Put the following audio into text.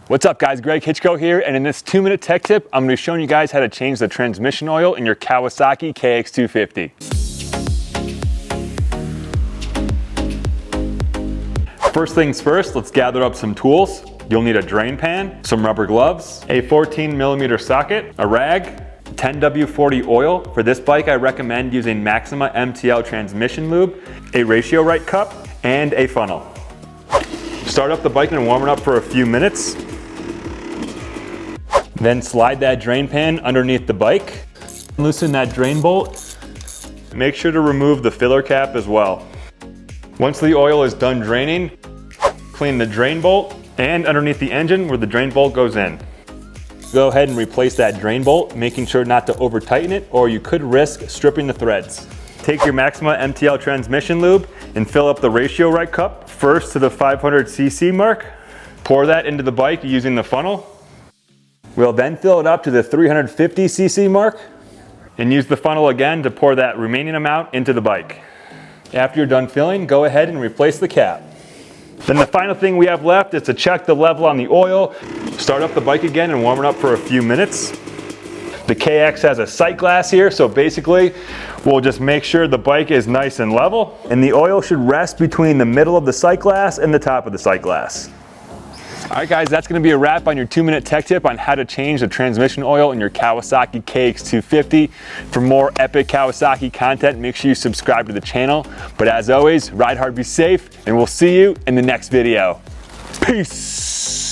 What's up guys, Greg Hitchko here, and in this 2-minute tech tip, I'm going to be showing you guys how to change the transmission oil in your Kawasaki KX250. First things first, let's gather up some tools. You'll need a drain pan, some rubber gloves, a 14mm socket, a rag, 10W40 oil. For this bike, I recommend using Maxima MTL transmission lube, a ratio right cup, and a funnel. Start up the bike and warm it up for a few minutes. Then slide that drain pan underneath the bike. Loosen that drain bolt. Make sure to remove the filler cap as well. Once the oil is done draining, clean the drain bolt and underneath the engine where the drain bolt goes in. Go ahead and replace that drain bolt, making sure not to over tighten it or you could risk stripping the threads. Take your Maxima MTL transmission lube and fill up the ratio right cup first to the 500cc mark. Pour that into the bike using the funnel. We'll then fill it up to the 350cc mark and use the funnel again to pour that remaining amount into the bike. After you're done filling, go ahead and replace the cap. Then the final thing we have left is to check the level on the oil. Start up the bike again and warm it up for a few minutes. The KX has a sight glass here, so basically we'll just make sure the bike is nice and level, and the oil should rest between the middle of the sight glass and the top of the sight glass. All right guys, that's gonna be a wrap on your 2-minute tech tip on how to change the transmission oil in your Kawasaki KX250. For more epic Kawasaki content, make sure you subscribe to the channel. But as always, ride hard, be safe, and we'll see you in the next video. Peace.